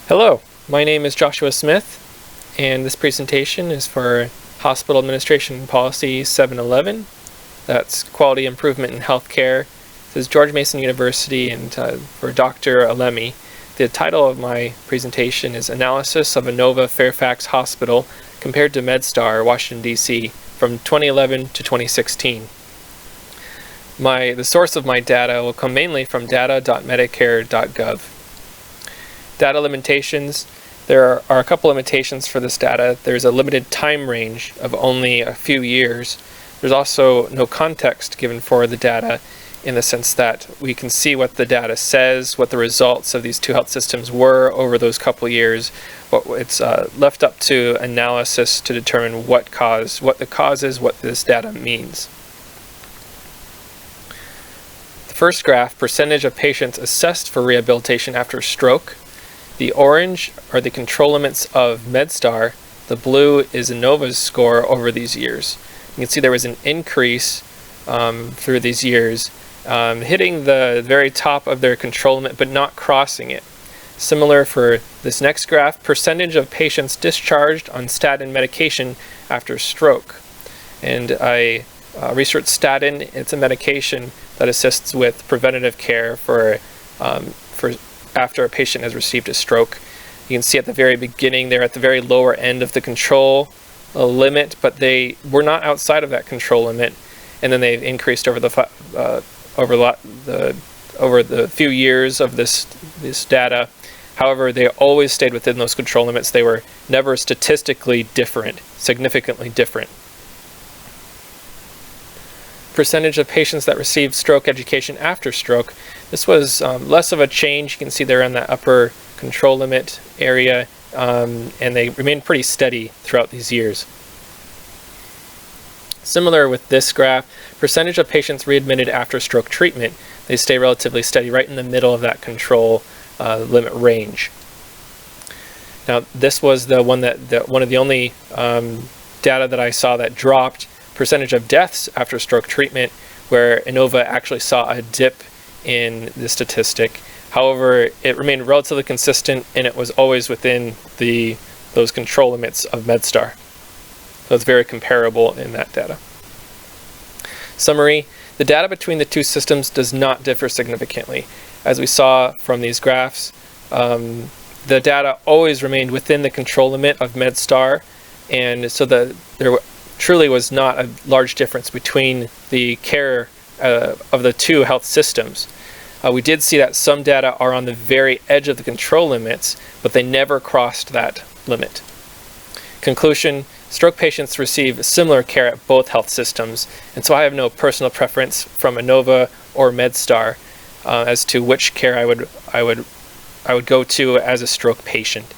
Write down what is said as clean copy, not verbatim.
Hello, my name is Joshua Smith, and this presentation is for Hospital Administration Policy 711. That's Quality Improvement in Healthcare. This is George Mason University and for Dr. Alemi. The title of my presentation is Analysis of Inova Fairfax Hospital compared to MedStar, Washington, D.C. from 2011 to 2016. The source of my data will come mainly from data.medicare.gov. Data limitations. There are a couple limitations for this data. There's a limited time range of only a few years. There's also no context given for the data in the sense that we can see what the data says, what the results of these two health systems were over those couple years. It's left up to analysis to determine what the cause is, what this data means. The first graph, percentage of patients assessed for rehabilitation after stroke. The orange are the control limits of MedStar. The blue is Inova's score over these years. You can see there was an increase through these years, hitting the very top of their control limit but not crossing it. Similar for this next graph, percentage of patients discharged on statin medication after stroke. And I researched statin. It's a medication that assists with preventative care for after a patient has received a stroke. You can see at the very beginning they're at the very lower end of the control limit, but they were not outside of that control limit, and then they've increased over the few years of this data. However, they always stayed within those control limits. They were never statistically different, significantly different. Percentage of patients that received stroke education after stroke. This was less of a change. You can see they're in the upper control limit area, and they remained pretty steady throughout these years. Similar with this graph, percentage of patients readmitted after stroke treatment. They stay relatively steady right in the middle of that control limit range. Now, this was the one one of the only data that I saw that dropped. Percentage of deaths after stroke treatment, where Inova actually saw a dip in the statistic. However, it remained relatively consistent, and it was always within those control limits of MedStar. So it's very comparable in that data. Summary: the data between the two systems does not differ significantly. As we saw from these graphs, the data always remained within the control limit of MedStar, and so there truly was not a large difference between the care of the two health systems. We did see that some data are on the very edge of the control limits, but they never crossed that limit. Conclusion: stroke patients receive similar care at both health systems, and so I have no personal preference from Inova or MedStar as to which care I would go to as a stroke patient.